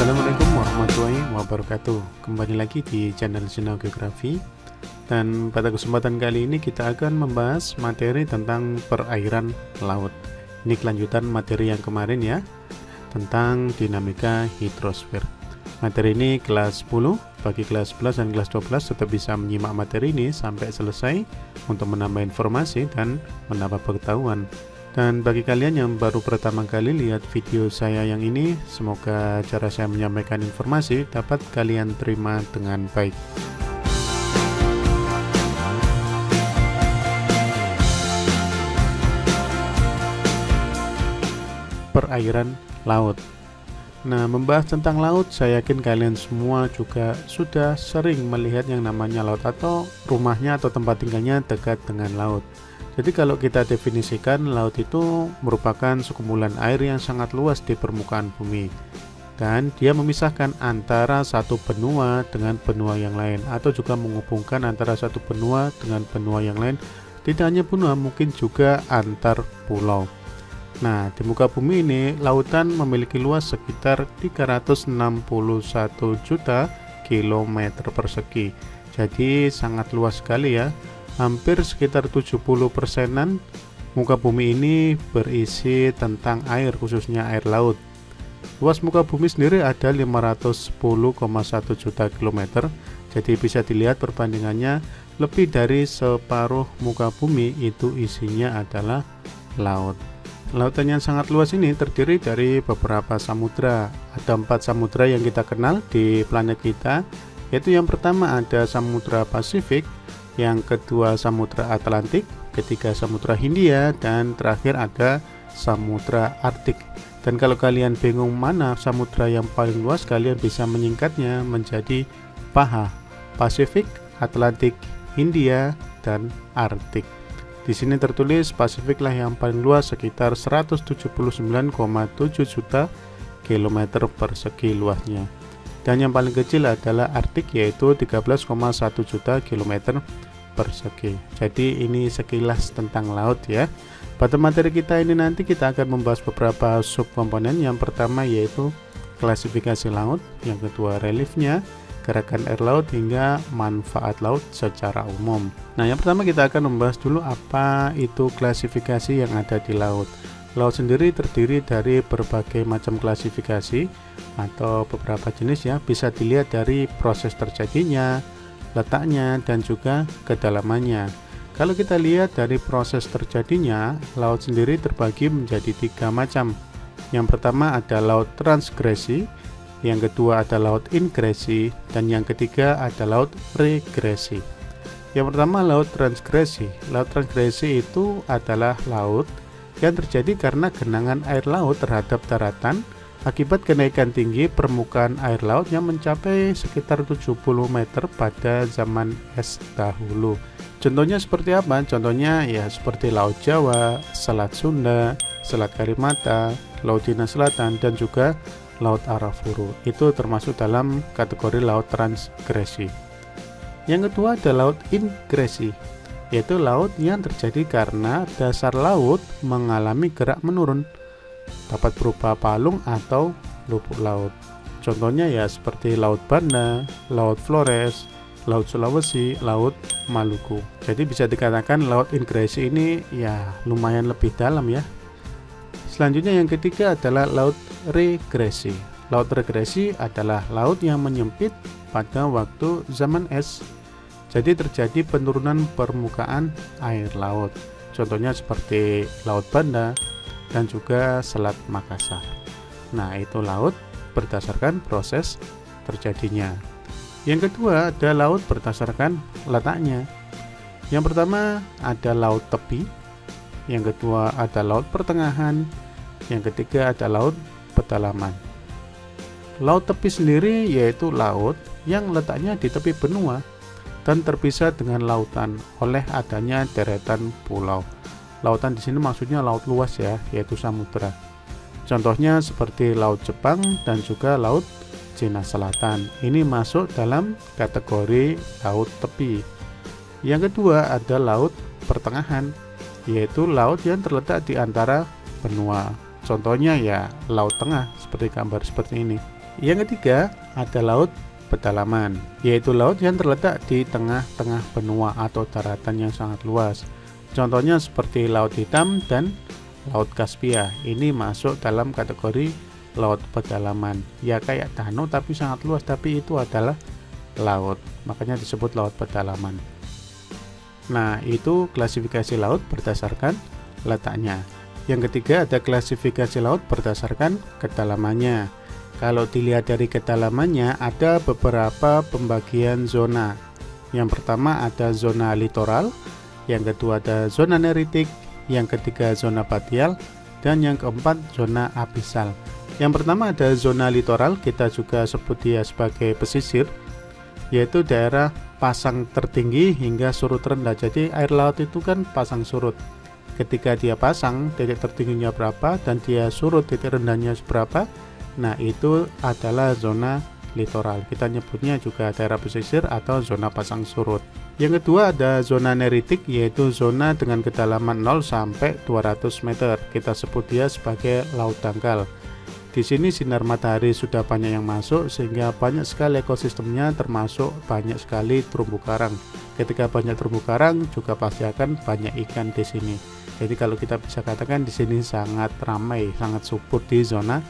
Assalamualaikum warahmatullahi wabarakatuh. Kembali lagi di channel Sinau Geografi. Dan pada kesempatan kali ini kita akan membahas materi tentang perairan laut. Ini kelanjutan materi yang kemarin ya, tentang dinamika hidrosfer. Materi ini kelas 10, bagi kelas 11 dan kelas 12 tetap bisa menyimak materi ini sampai selesai untuk menambah informasi dan menambah pengetahuan. Dan bagi kalian yang baru pertama kali lihat video saya yang ini, semoga cara saya menyampaikan informasi dapat kalian terima dengan baik. Perairan laut. Nah, membahas tentang laut, saya yakin kalian semua juga sudah sering melihat yang namanya laut atau rumahnya atau tempat tinggalnya dekat dengan laut. Jadi kalau kita definisikan, laut itu merupakan sekumpulan air yang sangat luas di permukaan bumi, dan dia memisahkan antara satu benua dengan benua yang lain, atau juga menghubungkan antara satu benua dengan benua yang lain. Tidak hanya benua, mungkin juga antar pulau. Nah, di muka bumi ini, lautan memiliki luas sekitar 361 juta kilometer persegi. Jadi sangat luas sekali ya. Hampir sekitar 70%-an muka bumi ini berisi tentang air, khususnya air laut. Luas muka bumi sendiri ada 510,1 juta kilometer. Jadi bisa dilihat perbandingannya, lebih dari separuh muka bumi itu isinya adalah laut. Lautan yang sangat luas ini terdiri dari beberapa samudra. Ada 4 samudra yang kita kenal di planet kita, yaitu yang pertama ada Samudra Pasifik, yang kedua Samudra Atlantik, ketiga Samudra Hindia, dan terakhir ada Samudra Arktik. Dan kalau kalian bingung mana samudra yang paling luas, kalian bisa menyingkatnya menjadi PAHA: Pasifik, Atlantik, Hindia, dan Arktik. Di sini tertulis Pasifik lah yang paling luas, sekitar 179,7 juta kilometer persegi luasnya. Dan yang paling kecil adalah Arktik, yaitu 13,1 juta kilometer persegi. Jadi ini sekilas tentang laut ya. Pada materi kita ini nanti kita akan membahas beberapa subkomponen. Yang pertama yaitu klasifikasi laut, yang kedua reliefnya, gerakan air laut, hingga manfaat laut secara umum. Nah, yang pertama kita akan membahas dulu apa itu klasifikasi yang ada di laut. Laut sendiri terdiri dari berbagai macam klasifikasi atau beberapa jenis ya, bisa dilihat dari proses terjadinya, letaknya, dan juga kedalamannya. Kalau kita lihat dari proses terjadinya, laut sendiri terbagi menjadi 3 macam. Yang pertama ada laut transgresi, yang kedua ada laut ingresi, dan yang ketiga ada laut regresi. Yang pertama laut transgresi. Laut transgresi itu adalah laut yang terjadi karena genangan air laut terhadap daratan akibat kenaikan tinggi permukaan air laut yang mencapai sekitar 70 meter pada zaman es dahulu. Contohnya seperti apa? Contohnya ya seperti Laut Jawa, Selat Sunda, Selat Karimata, Laut Cina Selatan, dan juga Laut Arafuru. Itu termasuk dalam kategori laut transgresi. Yang kedua ada laut ingresi, yaitu laut yang terjadi karena dasar laut mengalami gerak menurun, dapat berupa palung atau lubuk laut. Contohnya ya seperti Laut Banda, Laut Flores, Laut Sulawesi, Laut Maluku. Jadi bisa dikatakan laut ingresi ini ya lumayan lebih dalam ya. Selanjutnya yang ketiga adalah laut regresi. Laut regresi adalah laut yang menyempit pada waktu zaman es. Jadi terjadi penurunan permukaan air laut. Contohnya seperti Laut Banda dan juga Selat Makassar. Nah, itu laut berdasarkan proses terjadinya. Yang kedua ada laut berdasarkan letaknya. Yang pertama ada laut tepi, yang kedua ada laut pertengahan, yang ketiga ada laut pedalaman. Laut tepi sendiri yaitu laut yang letaknya di tepi benua dan terpisah dengan lautan oleh adanya deretan pulau. Lautan di sini maksudnya laut luas ya, yaitu samudra. Contohnya seperti Laut Jepang dan juga Laut Cina Selatan. Ini masuk dalam kategori laut tepi. Yang kedua ada laut pertengahan, yaitu laut yang terletak di antara benua. Contohnya ya Laut Tengah seperti gambar seperti ini. Yang ketiga, ada laut pedalaman, yaitu laut yang terletak di tengah-tengah benua atau daratan yang sangat luas. Contohnya seperti Laut Hitam dan Laut Kaspia. Ini masuk dalam kategori laut pedalaman. Ya kayak danau tapi sangat luas, tapi itu adalah laut, makanya disebut laut pedalaman. Nah, itu klasifikasi laut berdasarkan letaknya. Yang ketiga, ada klasifikasi laut berdasarkan kedalamannya. Kalau dilihat dari kedalamannya, ada beberapa pembagian zona. Yang pertama ada zona litoral, yang kedua ada zona neritik, yang ketiga zona batial, dan yang keempat zona abisal. Yang pertama ada zona litoral, kita juga sebut dia sebagai pesisir, yaitu daerah pasang tertinggi hingga surut rendah. Jadi air laut itu kan pasang surut. Ketika dia pasang, titik tertingginya berapa dan dia surut, titik rendahnya seberapa. Nah, itu adalah zona litoral. Kita nyebutnya juga daerah pesisir atau zona pasang surut. Yang kedua ada zona neritik, yaitu zona dengan kedalaman 0 sampai 200 meter. Kita sebut dia sebagai laut dangkal. Di sini sinar matahari sudah banyak yang masuk sehingga banyak sekali ekosistemnya, termasuk banyak sekali terumbu karang. Ketika banyak terumbu karang juga pasti akan banyak ikan di sini. Jadi kalau kita bisa katakan di sini sangat ramai, sangat subur di zona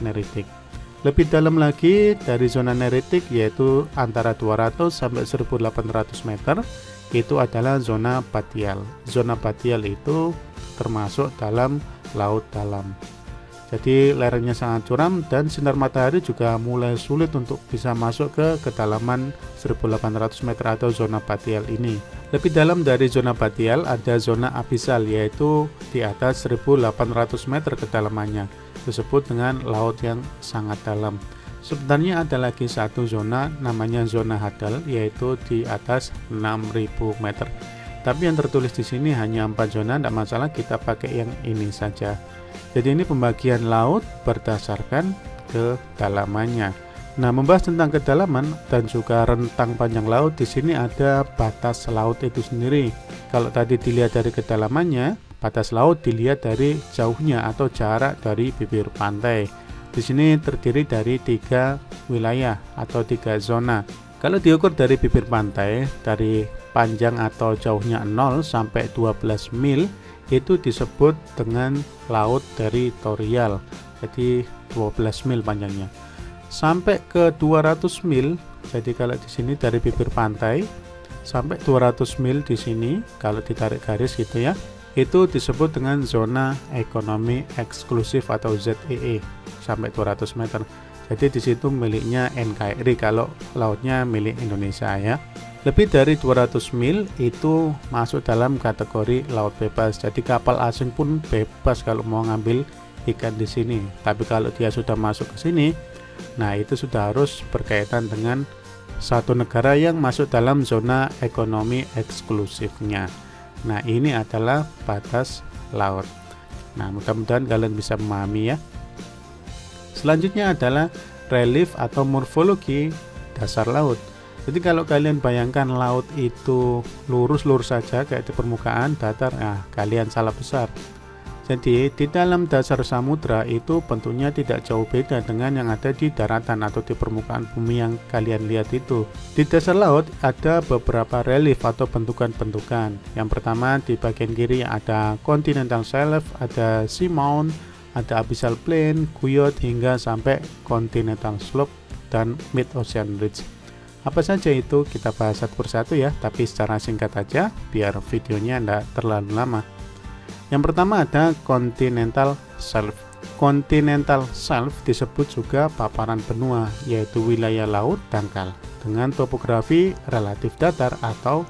neritik. Lebih dalam lagi dari zona neritik, yaitu antara 200 sampai 1800 meter, itu adalah zona batial. Zona batial itu termasuk dalam laut dalam. Jadi lerengnya sangat curam dan sinar matahari juga mulai sulit untuk bisa masuk ke kedalaman 1800 meter atau zona batial ini. Lebih dalam dari zona batial ada zona abisal, yaitu di atas 1800 meter kedalamannya. Disebut dengan laut yang sangat dalam. Sebenarnya ada lagi satu zona namanya zona hadal, yaitu di atas 6000 meter. Tapi yang tertulis di sini hanya 4 zona, tidak masalah, kita pakai yang ini saja. Jadi ini pembagian laut berdasarkan kedalamannya. Nah, membahas tentang kedalaman dan juga rentang panjang laut, di sini ada batas laut itu sendiri. Kalau tadi dilihat dari kedalamannya, batas laut dilihat dari jauhnya atau jarak dari bibir pantai. Di sini terdiri dari 3 wilayah atau 3 zona. Kalau diukur dari bibir pantai, dari panjang atau jauhnya 0 sampai 12 mil, itu disebut dengan laut teritorial. Jadi 12 mil panjangnya. Sampai ke 200 mil, jadi kalau di sini dari bibir pantai sampai 200 mil di sini, kalau ditarik garis gitu ya, itu disebut dengan zona ekonomi eksklusif atau ZEE sampai 200 meter. Jadi di situ miliknya NKRI, kalau lautnya milik Indonesia ya. Lebih dari 200 mil itu masuk dalam kategori laut bebas. Jadi kapal asing pun bebas kalau mau ngambil ikan di sini. Tapi kalau dia sudah masuk ke sini, nah itu sudah harus berkaitan dengan satu negara yang masuk dalam zona ekonomi eksklusifnya. Nah, ini adalah batas laut. Nah, mudah-mudahan kalian bisa memahami ya. Selanjutnya adalah relief atau morfologi dasar laut. Jadi kalau kalian bayangkan laut itu lurus-lurus saja kayak di permukaan datar, nah kalian salah besar. Jadi di dalam dasar samudra itu bentuknya tidak jauh beda dengan yang ada di daratan atau di permukaan bumi yang kalian lihat itu. Di dasar laut ada beberapa relief atau bentukan-bentukan. Yang pertama di bagian kiri ada continental shelf, ada seamount, ada abyssal plain, guyot hingga sampai continental slope dan mid ocean ridge. Apa saja itu kita bahas satu persatu ya, tapi secara singkat aja biar videonya tidak terlalu lama. Yang pertama ada continental shelf. Continental shelf disebut juga paparan benua, yaitu wilayah laut dangkal dengan topografi relatif datar atau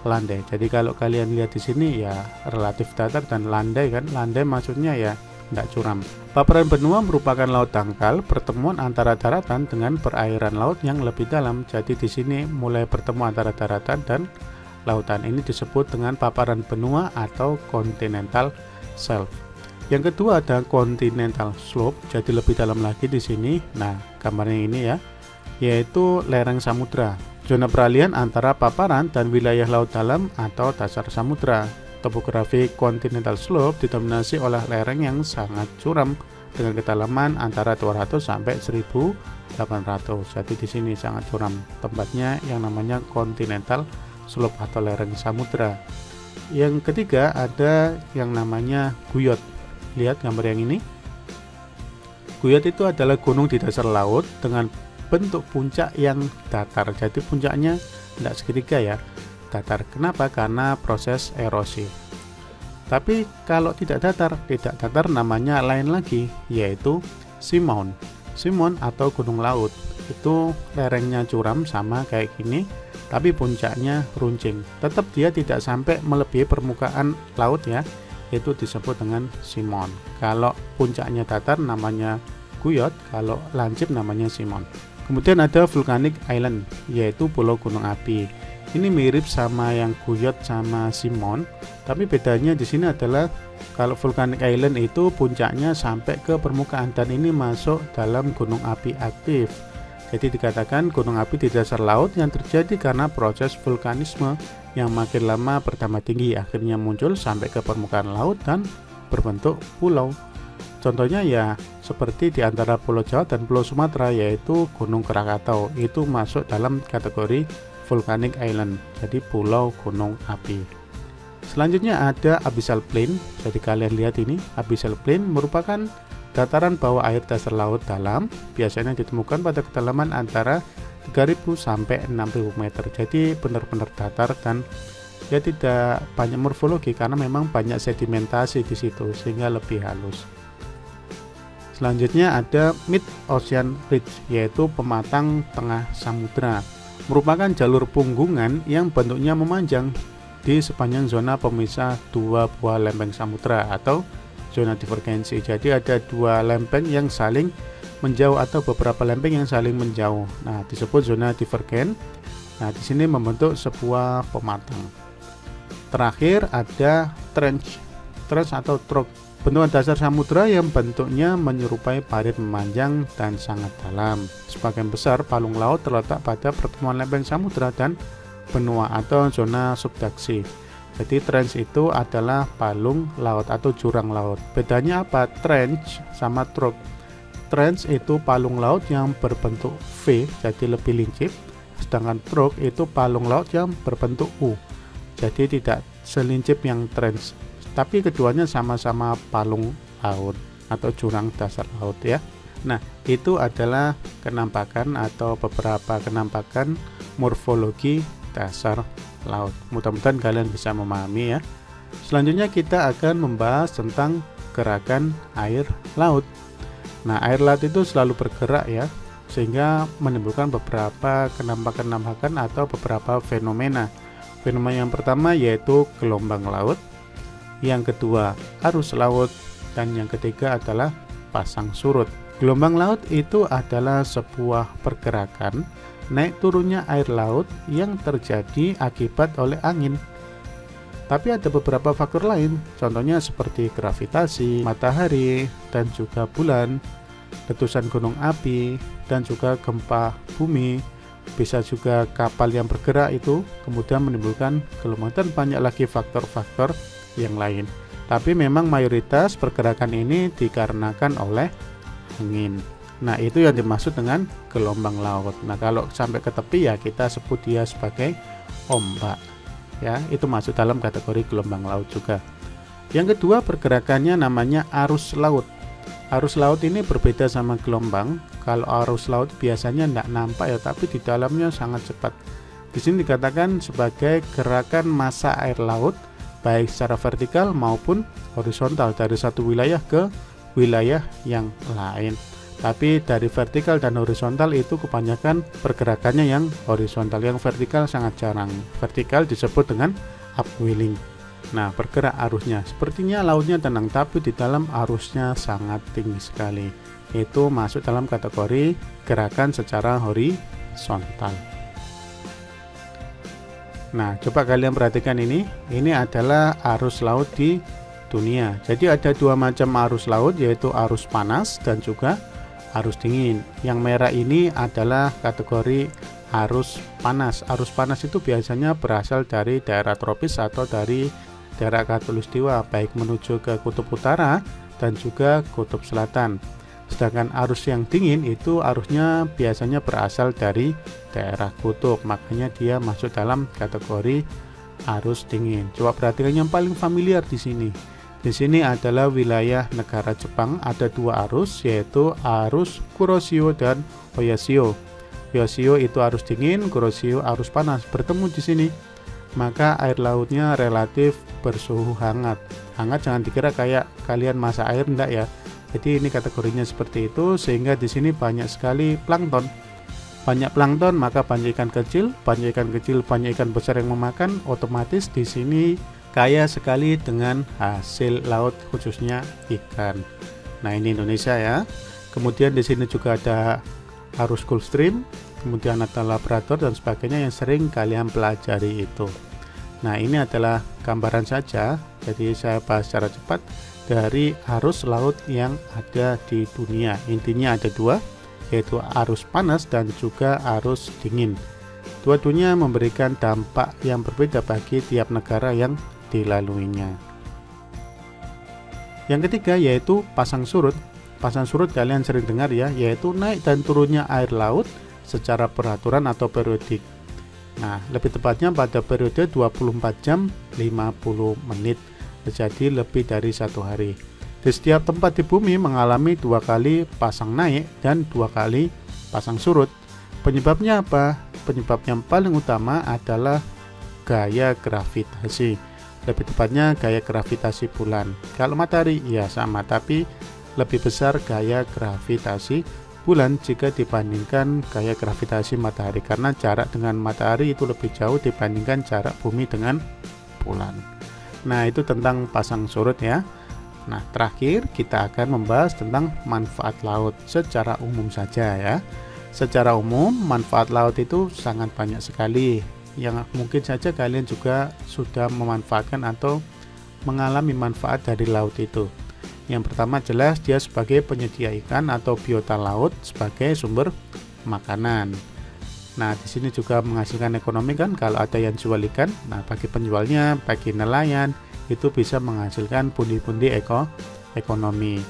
landai. Jadi kalau kalian lihat di sini ya relatif datar dan landai kan, landai maksudnya ya tidak curam. Paparan benua merupakan laut dangkal, pertemuan antara daratan dengan perairan laut yang lebih dalam. Jadi di sini mulai bertemu antara daratan dan lautan. Ini disebut dengan paparan benua atau continental shelf. Yang kedua ada continental slope, jadi lebih dalam lagi di sini. Nah, gambarnya ini ya, yaitu lereng samudra. Zona peralihan antara paparan dan wilayah laut dalam atau dasar samudra. Topografi continental slope didominasi oleh lereng yang sangat curam dengan kedalaman antara 200 sampai 1800. Jadi di sini sangat curam. Tempatnya yang namanya continental slope atau lereng samudra. Yang ketiga ada yang namanya Guyot. Lihat gambar yang ini. Guyot itu adalah gunung di dasar laut dengan bentuk puncak yang datar. Jadi puncaknya tidak segitiga ya, datar. Kenapa? Karena proses erosi. Tapi kalau tidak datar namanya lain lagi, yaitu Simon. Simon atau gunung laut. Itu lerengnya curam sama kayak gini, tapi puncaknya runcing. Tetap dia tidak sampai melebihi permukaan laut ya. Itu disebut dengan Simon. Kalau puncaknya datar namanya Guyot, kalau lancip namanya Simon. Kemudian ada Volcanic Island, yaitu pulau gunung api. Ini mirip sama yang Guyot sama Simon, tapi bedanya di sini adalah kalau Volcanic Island itu puncaknya sampai ke permukaan dan ini masuk dalam gunung api aktif. Jadi dikatakan gunung api di dasar laut yang terjadi karena proses vulkanisme yang makin lama bertambah tinggi, akhirnya muncul sampai ke permukaan laut dan berbentuk pulau. Contohnya ya seperti di antara Pulau Jawa dan Pulau Sumatera, yaitu Gunung Krakatau. Itu masuk dalam kategori Volcanic Island, jadi pulau gunung api. Selanjutnya ada Abyssal Plain. Jadi kalian lihat ini, Abyssal Plain merupakan dataran bawah air dasar laut dalam, biasanya ditemukan pada kedalaman antara 3000 sampai 6000 meter. Jadi benar-benar datar dan dia tidak banyak morfologi karena memang banyak sedimentasi di situ sehingga lebih halus. Selanjutnya ada Mid Ocean Ridge, yaitu pematang tengah samudra. Merupakan jalur punggungan yang bentuknya memanjang di sepanjang zona pemisah dua buah lempeng samudra atau zona divergensi. Jadi ada dua lempeng yang saling menjauh atau beberapa lempeng yang saling menjauh. Nah, disebut zona divergen. Nah, di sini membentuk sebuah pematang. Terakhir ada trench atau trog. Bentukan dasar samudra yang bentuknya menyerupai parit memanjang dan sangat dalam. Sebagian besar palung laut terletak pada pertemuan lempeng samudra dan benua atau zona subduksi. Jadi trench itu adalah palung laut atau jurang laut. Bedanya apa? Trench sama trog. Trench itu palung laut yang berbentuk V, jadi lebih lincip. Sedangkan trog itu palung laut yang berbentuk U, jadi tidak selincip yang trench. Tapi keduanya sama-sama palung laut atau jurang dasar laut ya. Nah, itu adalah kenampakan atau beberapa kenampakan morfologi dasar laut. Mudah-mudahan kalian bisa memahami ya. Selanjutnya kita akan membahas tentang gerakan air laut. Nah, air laut itu selalu bergerak ya, sehingga menimbulkan beberapa kenampakan atau beberapa fenomena. Fenomena yang pertama yaitu gelombang laut, yang kedua arus laut, dan yang ketiga adalah pasang surut. Gelombang laut itu adalah sebuah pergerakan naik turunnya air laut yang terjadi akibat oleh angin. Tapi ada beberapa faktor lain, contohnya seperti gravitasi, matahari, dan juga bulan, letusan gunung api, dan juga gempa bumi. Bisa juga kapal yang bergerak itu kemudian menimbulkan gelombang, dan banyak lagi faktor-faktor yang lain. Tapi memang mayoritas pergerakan ini dikarenakan oleh angin. Nah, itu yang dimaksud dengan gelombang laut. Nah, kalau sampai ke tepi ya kita sebut dia sebagai ombak. Ya, itu masuk dalam kategori gelombang laut juga. Yang kedua pergerakannya namanya arus laut. Arus laut ini berbeda sama gelombang. Kalau arus laut biasanya tidak nampak ya, tapi di dalamnya sangat cepat. Di sini dikatakan sebagai gerakan massa air laut baik secara vertikal maupun horizontal dari satu wilayah ke wilayah yang lain. Tapi dari vertikal dan horizontal itu kebanyakan pergerakannya yang horizontal, yang vertikal sangat jarang. Vertikal disebut dengan upwelling. Nah, bergerak arusnya. Sepertinya lautnya tenang, tapi di dalam arusnya sangat tinggi sekali. Itu masuk dalam kategori gerakan secara horizontal. Nah, coba kalian perhatikan ini. Ini adalah arus laut di dunia. Jadi ada dua macam arus laut, yaitu arus panas dan juga arus dingin. Yang merah ini adalah kategori arus panas. Arus panas itu biasanya berasal dari daerah tropis atau dari daerah khatulistiwa, baik menuju ke kutub utara dan juga kutub selatan. Sedangkan arus yang dingin itu arusnya biasanya berasal dari daerah kutub, makanya dia masuk dalam kategori arus dingin. Coba perhatikan yang paling familiar di sini. Di sini adalah wilayah negara Jepang, ada dua arus, yaitu arus Kuroshio dan Oyashio. Oyashio itu arus dingin, Kuroshio arus panas. Bertemu di sini, maka air lautnya relatif bersuhu hangat. Hangat jangan dikira kayak kalian masak air, enggak ya. Jadi ini kategorinya seperti itu, sehingga di sini banyak sekali plankton. Banyak plankton, maka banyak ikan kecil, banyak ikan besar yang memakan, otomatis di sini kaya sekali dengan hasil laut, khususnya ikan. Nah, ini Indonesia ya. Kemudian di sini juga ada arus Gulf Stream, kemudian ada Labrador dan sebagainya yang sering kalian pelajari itu. Nah, ini adalah gambaran saja, jadi saya bahas secara cepat dari arus laut yang ada di dunia. Intinya ada dua, yaitu arus panas dan juga arus dingin. Dua-duanya memberikan dampak yang berbeda bagi tiap negara yang dilaluinya. Yang ketiga yaitu pasang surut. Pasang surut kalian sering dengar ya, yaitu naik dan turunnya air laut secara peraturan atau periodik. Nah, lebih tepatnya pada periode 24 jam 50 menit, jadi lebih dari satu hari. Di setiap tempat di bumi mengalami dua kali pasang naik dan dua kali pasang surut. Penyebabnya apa? Penyebab yang paling utama adalah gaya gravitasi. Lebih tepatnya gaya gravitasi bulan. Kalau matahari ya sama, tapi lebih besar gaya gravitasi bulan jika dibandingkan gaya gravitasi matahari, karena jarak dengan matahari itu lebih jauh dibandingkan jarak bumi dengan bulan. Nah, itu tentang pasang surut ya. Nah, terakhir kita akan membahas tentang manfaat laut secara umum saja ya. Secara umum manfaat laut itu sangat banyak sekali, yang mungkin saja kalian juga sudah memanfaatkan atau mengalami manfaat dari laut itu. Yang pertama jelas dia sebagai penyedia ikan atau biota laut sebagai sumber makanan. Nah, di sini juga menghasilkan ekonomi kan, kalau ada yang jual ikan. Nah, bagi penjualnya, bagi nelayan itu bisa menghasilkan pundi-pundi ekonomi.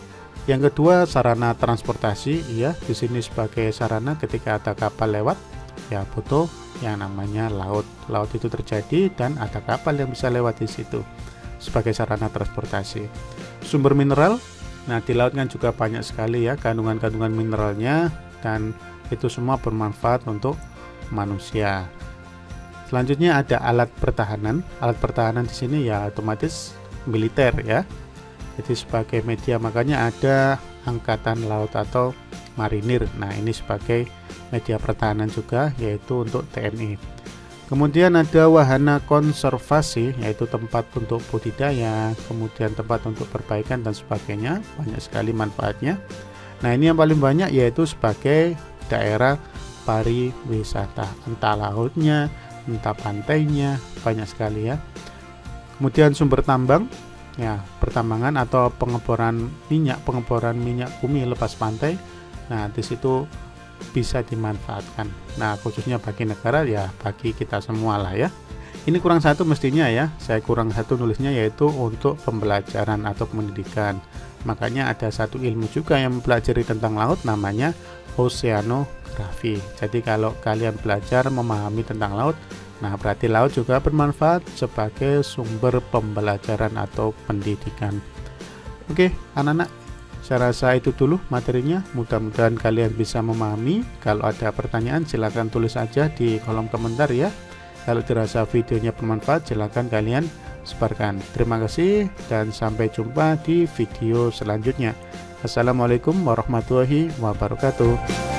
Yang kedua, sarana transportasi, ya, di sini sebagai sarana ketika ada kapal lewat, ya butuh yang namanya laut. Laut itu terjadi dan ada kapal yang bisa lewat di situ sebagai sarana transportasi. Sumber mineral, nah di laut kan juga banyak sekali ya kandungan-kandungan mineralnya, dan itu semua bermanfaat untuk manusia. Selanjutnya ada alat pertahanan. Alat pertahanan di sini ya otomatis militer ya. Jadi sebagai media, makanya ada angkatan laut atau marinir. Nah, ini sebagai media pertahanan juga, yaitu untuk TNI. Kemudian ada wahana konservasi, yaitu tempat untuk budidaya, kemudian tempat untuk perbaikan dan sebagainya. Banyak sekali manfaatnya. Nah, ini yang paling banyak yaitu sebagai daerah pariwisata, entah lautnya, entah pantainya, banyak sekali ya. Kemudian sumber tambang, ya, pertambangan atau pengeboran minyak bumi lepas pantai. Nah, di situ bisa dimanfaatkan. Nah, khususnya bagi negara ya, bagi kita semua lah ya. Ini kurang satu mestinya ya, saya kurang satu nulisnya, yaitu untuk pembelajaran atau pendidikan. Makanya ada satu ilmu juga yang mempelajari tentang laut, namanya oceanografi. Jadi kalau kalian belajar memahami tentang laut, nah berarti laut juga bermanfaat sebagai sumber pembelajaran atau pendidikan. Oke, anak-anak, saya rasa itu dulu materinya. Mudah-mudahan kalian bisa memahami. Kalau ada pertanyaan silahkan tulis aja di kolom komentar ya. Kalau dirasa videonya bermanfaat silahkan kalian sebarkan. Terima kasih dan sampai jumpa di video selanjutnya. Assalamualaikum warahmatullahi wabarakatuh.